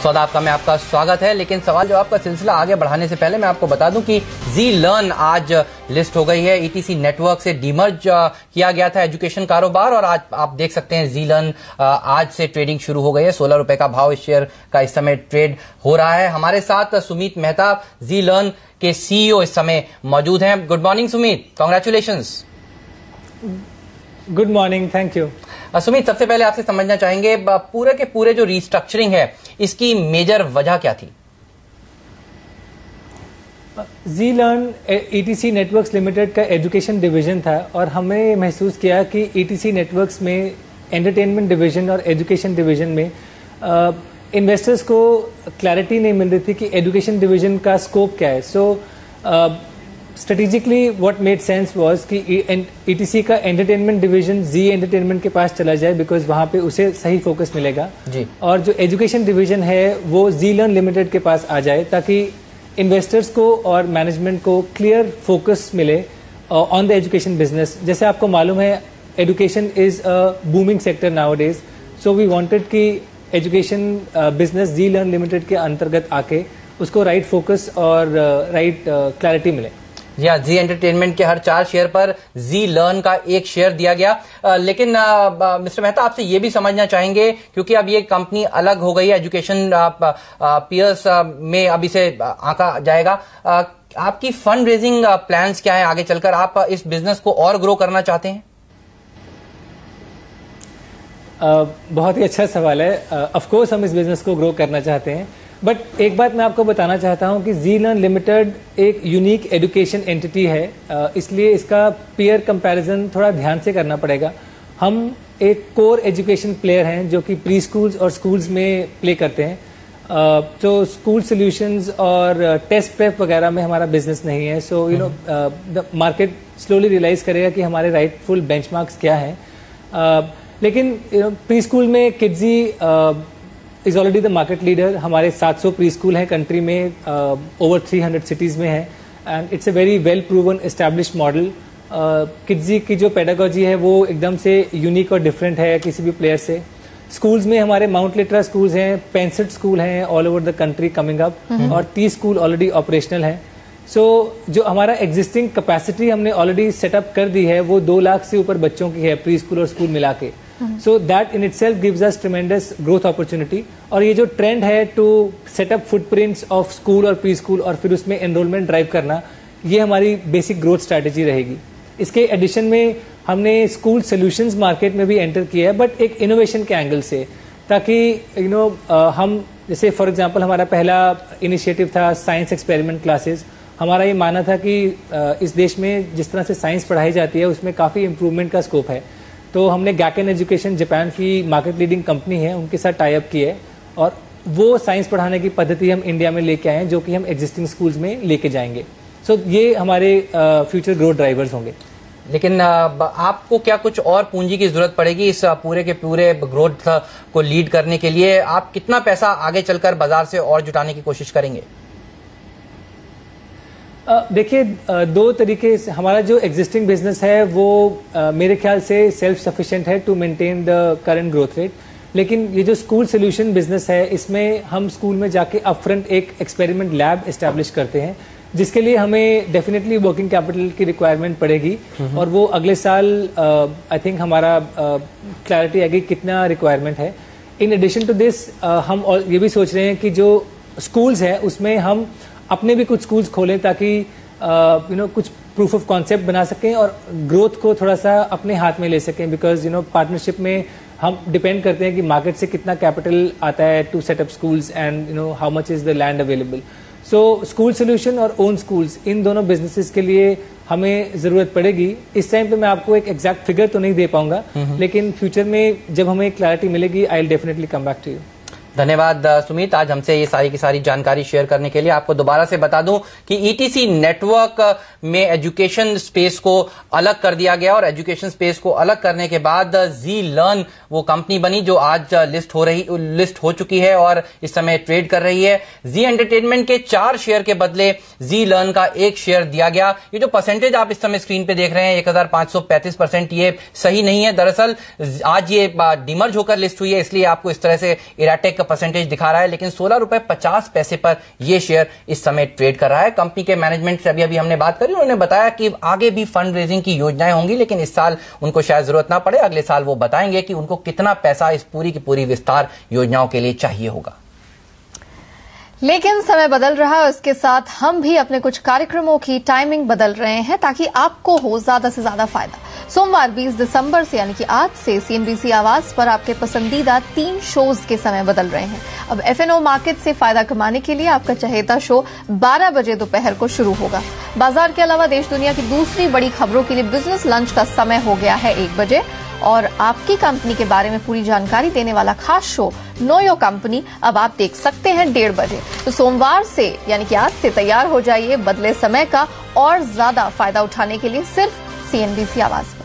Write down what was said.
सौदा आपका में आपका स्वागत है। लेकिन सवाल जवाब का सिलसिला आगे बढ़ाने से पहले मैं आपको बता दूं कि जी लर्न आज लिस्ट हो गई है। ईटीसी नेटवर्क से डीमर्ज किया गया था एजुकेशन कारोबार और आज आप देख सकते हैं जी लर्न आज से ट्रेडिंग शुरू हो गई है। 16 रुपए का भाव इस शेयर का इस समय ट्रेड हो रहा है। हमारे साथ सुमित मेहता जी लर्न के सीईओ इस समय मौजूद हैं। Good morning Sumit, congratulations. Good morning, thank you. Sumit, सबसे पहले आपसे समझना चाहेंगे पूरे के पूरे जो रीस्ट्रक्चरिंग है इसकी मेजर वजह क्या थी? जी लर्न ईटीसी नेटवर्क्स लिमिटेड का एजुकेशन डिवीजन था और हमें महसूस किया कि ईटीसी नेटवर्क्स में एंटरटेनमेंट डिवीजन और एजुकेशन डिवीजन में इन्वेस्टर्स को क्लैरिटी नहीं मिल रही थी कि एजुकेशन डिवीजन का स्कोप क्या है। So strategically what made sense was कि ईटीसी का एंटरटेनमेंट डिवीजन जी एंटरटेनमेंट के पास चला जाए, बिकॉज वहां पे उसे सही फोकस मिलेगा जी। और जो एजुकेशन डिवीजन है वो जी लर्न लिमिटेड के पास आ जाए ताकि इन्वेस्टर्स को और मैनेजमेंट को क्लियर फोकस मिले ऑन द एजुकेशन बिजनेस। जैसे आपको मालूम है education is a booming sector nowadays, so we wanted कि education business Zee Learn Limited के अंतर्गत आके उसको राइट फोकस और राइट क्लैरिटी मिले। जी एंटरटेनमेंट के हर 4 शेयर पर जी लर्न का 1 शेयर दिया गया। लेकिन मिस्टर मेहता, आपसे ये भी समझना चाहेंगे क्योंकि अब ये कंपनी अलग हो गई है, एजुकेशन पीयर्स में अब इसे आंका जाएगा। आपकी फंड रेजिंग प्लान्स क्या है आगे चलकर? आप इस बिजनेस को और ग्रो करना चाहते हैं? बहुत ही अच्छा सवाल है। ऑफ कोर्स हम इस बिजनेस को ग्रो करना चाहते हैं, बट एक बात मैं आपको बताना चाहता हूं कि जी लर्न लिमिटेड एक यूनिक एजुकेशन एंटिटी है, इसलिए इसका पीयर कंपैरिजन थोड़ा ध्यान से करना पड़ेगा। हम एक कोर एजुकेशन प्लेयर हैं जो कि प्री स्कूल्स और स्कूल्स में प्ले करते हैं। तो स्कूल सॉल्यूशंस और टेस्ट प्रेप वगैरह में हमारा बिजनेस नहीं है। So you know the market slowly realise करेगा कि हमारे राइटफुल बेंचमार्क्स क्या हैं। लेकिन प्री स्कूल में Kidzee is already the market leader. हमारे 700 प्री स्कूल हैं कंट्री में, ओवर 300 सिटीज में है and it's a very well proven established model. Kidzee की जो पेडागोजी है वो एकदम से यूनिक और डिफरेंट है किसी भी प्लेयर से। स्कूल्स में हमारे माउंट लिटरा स्कूल्स हैं, 65 स्कूल हैं all over the country coming up और 30 स्कूल ऑलरेडी ऑपरेशनल हैं। सो जो हमारा एग्जिस्टिंग कैपेसिटी हमने ऑलरेडी सेटअप कर दी है वो 2 लाख से ऊपर बच्चों की है प्री स्कूल और स्कूल मिला के। So that in itself gives us tremendous growth opportunity. और ये जो ट्रेंड है to set up footprints of school और प्री स्कूल और फिर उसमें एनरोलमेंट ड्राइव करना, ये हमारी बेसिक ग्रोथ स्ट्रैटेजी रहेगी। इसके एडिशन में हमने स्कूल सॉल्यूशंस मार्केट में भी एंटर किया है, बट एक इनोवेशन के एंगल से, ताकि हम जैसे फॉर एग्जांपल हमारा पहला इनिशिएटिव था साइंस एक्सपेरिमेंट क्लासेस। हमारा ये मानना था कि इस देश में जिस तरह से साइंस पढ़ाई जाती है उसमें काफ़ी इम्प्रूवमेंट का स्कोप है। तो हमने गैकेन एजुकेशन, जापान की मार्केट लीडिंग कंपनी है, उनके साथ टाई अप किए और वो साइंस पढ़ाने की पद्धति हम इंडिया में लेके आए हैं जो कि हम एग्जिस्टिंग स्कूल्स में लेके जाएंगे। सो ये हमारे फ्यूचर ग्रोथ ड्राइवर्स होंगे। लेकिन आपको क्या कुछ और पूंजी की जरूरत पड़ेगी इस पूरे के पूरे ग्रोथ को लीड करने के लिए? आप कितना पैसा आगे चलकर बाजार से और जुटाने की कोशिश करेंगे? देखिए, 2 तरीके से हमारा जो एग्जिस्टिंग बिजनेस है वो मेरे ख्याल से सेल्फ सफिशिएंट है to maintain the current growth rate. लेकिन ये जो स्कूल सॉल्यूशन बिजनेस है इसमें हम स्कूल में जाके अपफ्रंट एक एक्सपेरिमेंट लैब एस्टैब्लिश करते हैं, जिसके लिए हमें डेफिनेटली वर्किंग कैपिटल की रिक्वायरमेंट पड़ेगी और वो अगले साल आई थिंक हमारा क्लैरिटी आएगी कितना रिक्वायरमेंट है। इन एडिशन टू दिस हम ये भी सोच रहे हैं कि जो स्कूल्स है उसमें हम अपने भी कुछ स्कूल्स खोलें ताकि कुछ प्रूफ ऑफ कॉन्सेप्ट बना सकें और ग्रोथ को थोड़ा सा अपने हाथ में ले सकें। बिकॉज पार्टनरशिप में हम डिपेंड करते हैं कि मार्केट से कितना कैपिटल आता है to set up schools and how much is the land available. So school solution और ओन स्कूल्स, इन दोनों बिजनेसेस के लिए हमें जरूरत पड़ेगी। इस टाइम पे मैं आपको एक एग्जैक्ट फिगर तो नहीं दे पाऊंगा, लेकिन फ्यूचर में जब हमें क्लैरिटी मिलेगी I will definitely come back to you. धन्यवाद सुमित, आज हमसे ये सारी की सारी जानकारी शेयर करने के लिए। आपको दोबारा से बता दूं कि ईटीसी नेटवर्क में एजुकेशन स्पेस को अलग कर दिया गया और एजुकेशन स्पेस को अलग करने के बाद जी लर्न वो कंपनी बनी जो आज लिस्ट हो चुकी है और इस समय ट्रेड कर रही है। जी एंटरटेनमेंट के 4 शेयर के बदले जी लर्न का 1 शेयर दिया गया। ये जो परसेंटेज आप इस समय स्क्रीन पे देख रहे हैं 1535%, ये सही नहीं है। दरअसल आज ये डिमर्ज होकर लिस्ट हुई है, इसलिए आपको इस तरह से इराटिक का परसेंटेज दिखा रहा है, लेकिन 16 रुपए 50 पैसे पर यह शेयर इस समय ट्रेड कर रहा है। कंपनी के मैनेजमेंट से अभी हमने बात करी, उन्होंने बताया कि आगे भी फंड रेजिंग की योजनाएं होंगी, लेकिन इस साल उनको शायद जरूरत ना पड़े। अगले साल वो बताएंगे कि उनको कितना पैसा इस पूरी की पूरी विस्तार योजनाओं के लिए चाहिए होगा। लेकिन समय बदल रहा है, उसके साथ हम भी अपने कुछ कार्यक्रमों की टाइमिंग बदल रहे हैं ताकि आपको हो ज्यादा से ज्यादा फायदा। सोमवार 20 दिसंबर से यानी कि आज से सीएनबीसी आवाज पर आपके पसंदीदा 3 शोज के समय बदल रहे हैं। अब एफएनओ मार्केट से फायदा कमाने के लिए आपका चहेता शो 12 बजे दोपहर को शुरू होगा। बाजार के अलावा देश दुनिया की दूसरी बड़ी खबरों के लिए बिजनेस लंच का समय हो गया है 1 बजे, और आपकी कंपनी के बारे में पूरी जानकारी देने वाला खास शो नो योर कंपनी अब आप देख सकते हैं 1:30 बजे। तो सोमवार से यानी कि आज से तैयार हो जाइए बदले समय का और ज्यादा फायदा उठाने के लिए सिर्फ सीएनबीसी आवाज पर।